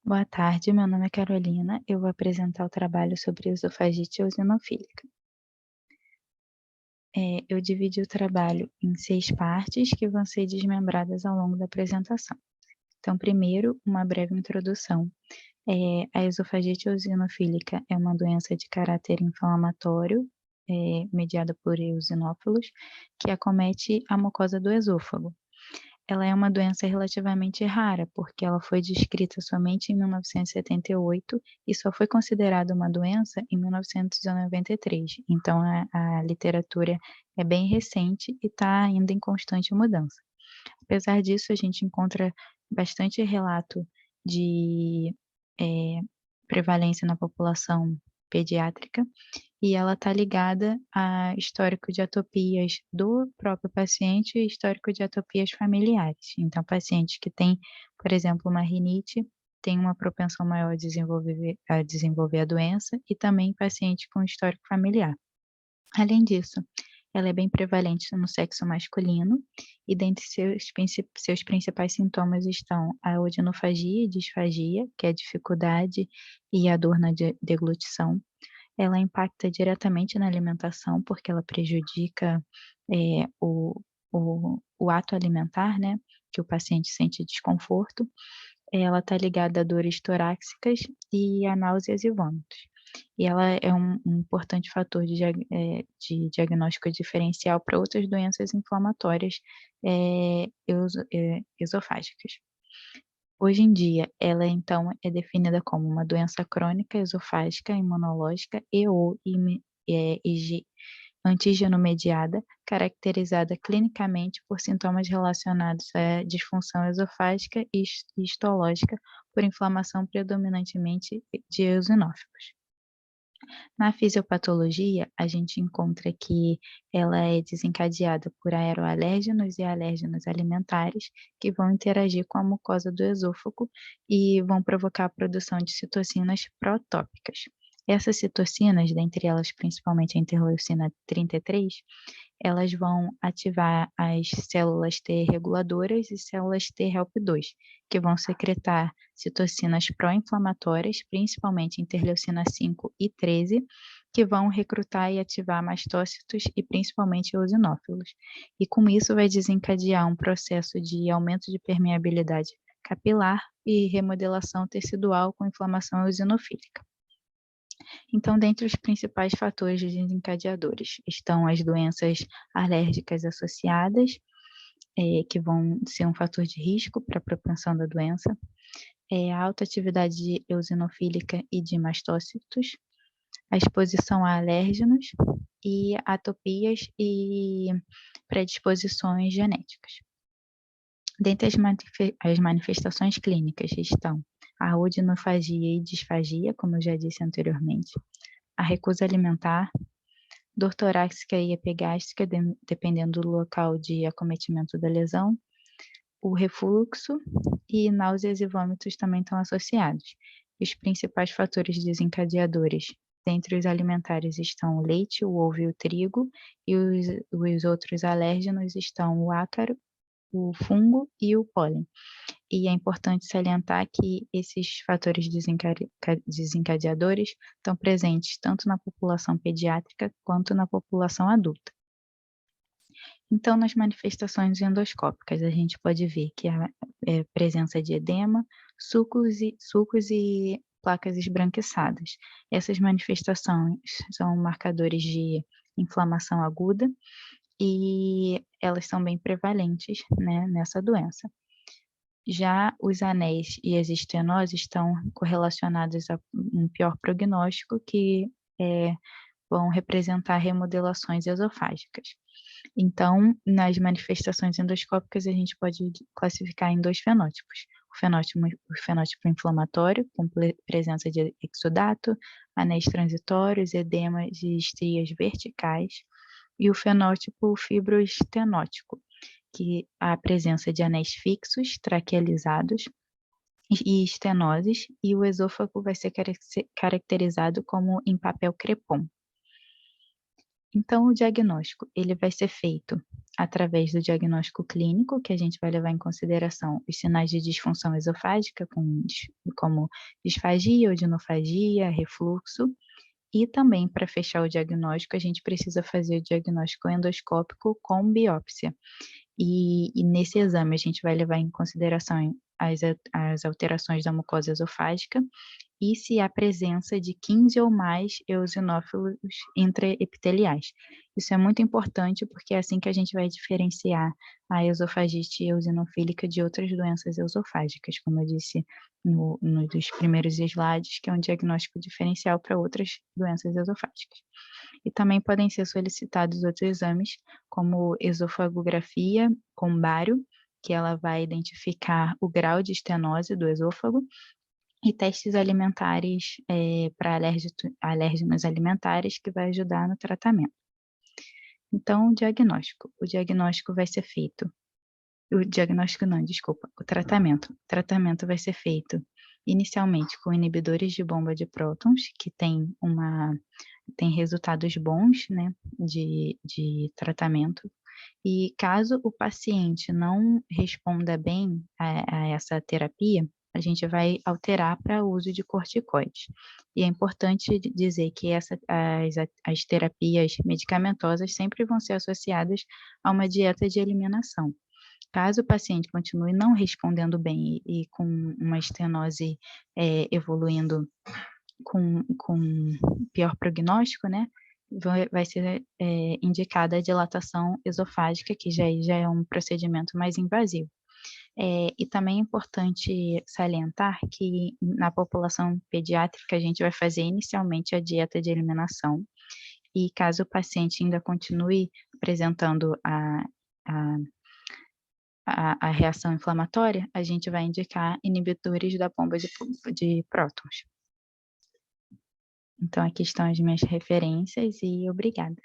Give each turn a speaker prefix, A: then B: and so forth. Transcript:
A: Boa tarde, meu nome é Carolina. Eu vou apresentar o trabalho sobre esofagite eosinofílica. Eu dividi o trabalho em 6 partes que vão ser desmembradas ao longo da apresentação. Então, primeiro, uma breve introdução. A esofagite eosinofílica é uma doença de caráter inflamatório, mediada por eosinófilos, que acomete a mucosa do esôfago. Ela é uma doença relativamente rara, porque ela foi descrita somente em 1978 e só foi considerada uma doença em 1993. Então, a literatura é bem recente e está ainda em constante mudança. Apesar disso, a gente encontra bastante relato de prevalência na população pediátrica e ela está ligada a histórico de atopias do próprio paciente e histórico de atopias familiares. Então, pacientes que têm, por exemplo, uma rinite, têm uma propensão maior a desenvolver a doença e também pacientes com histórico familiar. Além disso, ela é bem prevalente no sexo masculino e dentre seus principais sintomas estão a odinofagia e disfagia, que é a dificuldade e a dor na deglutição. Ela impacta diretamente na alimentação, porque ela prejudica, o ato alimentar, né, que o paciente sente desconforto. Ela está ligada a dores torácicas e a náuseas e vômitos. E ela é um importante fator de diagnóstico diferencial para outras doenças inflamatórias, esofágicas. Hoje em dia, ela então é definida como uma doença crônica esofágica imunológica e/ou antígeno-mediada, caracterizada clinicamente por sintomas relacionados à disfunção esofágica e histológica por inflamação predominantemente de eosinófilos. Na fisiopatologia, a gente encontra que ela é desencadeada por aeroalérgenos e alérgenos alimentares que vão interagir com a mucosa do esôfago e vão provocar a produção de citocinas protópicas. Essas citocinas, dentre elas principalmente a interleucina 33, elas vão ativar as células T reguladoras e células T help 2, que vão secretar citocinas pró-inflamatórias, principalmente interleucina 5 e 13, que vão recrutar e ativar mastócitos e principalmente eosinófilos. E com isso vai desencadear um processo de aumento de permeabilidade capilar e remodelação tecidual com inflamação eosinofílica. Então, dentre os principais fatores desencadeadores estão as doenças alérgicas associadas, que vão ser um fator de risco para a propensão da doença, a alta atividade eosinofílica e de mastócitos, a exposição a alérgenos e atopias e predisposições genéticas. Dentre as manifestações clínicas estão a odinofagia e disfagia, como eu já disse anteriormente, a recusa alimentar, dor torácica e epigástrica, dependendo do local de acometimento da lesão, o refluxo e náuseas e vômitos também estão associados. Os principais fatores desencadeadores dentre os alimentares estão o leite, o ovo e o trigo, e os outros alérgenos estão o ácaro, o fungo e o pólen. E é importante salientar que esses fatores desencadeadores estão presentes tanto na população pediátrica quanto na população adulta. Então, nas manifestações endoscópicas, a gente pode ver que a presença de edema, sulcos e placas esbranquiçadas. Essas manifestações são marcadores de inflamação aguda e elas são bem prevalentes, né, nessa doença. Já os anéis e as estenoses estão correlacionados a um pior prognóstico que vão representar remodelações esofágicas. Então, nas manifestações endoscópicas, a gente pode classificar em 2 fenótipos. O fenótipo inflamatório, com presença de exudato, anéis transitórios, edemas e estrias verticais, e o fenótipo fibroestenótico, que há a presença de anéis fixos, traquealizados e estenoses, e o esôfago vai ser caracterizado como em papel crepom. Então, o diagnóstico, ele vai ser feito através do diagnóstico clínico, que a gente vai levar em consideração os sinais de disfunção esofágica, como disfagia, odinofagia, refluxo, e também para fechar o diagnóstico, a gente precisa fazer o diagnóstico endoscópico com biópsia. E nesse exame a gente vai levar em consideração as alterações da mucosa esofágica e se há presença de 15 ou mais eosinófilos intraepiteliais. Isso é muito importante porque é assim que a gente vai diferenciar a esofagite eosinofílica de outras doenças esofágicas, como eu disse no dos primeiros slides, que é um diagnóstico diferencial para outras doenças esofágicas. E também podem ser solicitados outros exames, como esofagografia com bário, que ela vai identificar o grau de estenose do esôfago, e testes alimentares para alérgenos alimentares, que vai ajudar no tratamento. Então, o diagnóstico vai ser feito, o diagnóstico não, desculpa, o tratamento vai ser feito inicialmente com inibidores de bomba de prótons, que tem resultados bons, né, de tratamento, e caso o paciente não responda bem a essa terapia, a gente vai alterar para o uso de corticoides. E é importante dizer que as terapias medicamentosas sempre vão ser associadas a uma dieta de eliminação. Caso o paciente continue não respondendo bem e com uma estenose evoluindo com pior prognóstico, né, vai ser indicada a dilatação esofágica, que já é um procedimento mais invasivo. E também é importante salientar que na população pediátrica a gente vai fazer inicialmente a dieta de eliminação, e caso o paciente ainda continue apresentando a reação inflamatória, a gente vai indicar inibidores da bomba de prótons. Então aqui estão as minhas referências e obrigada.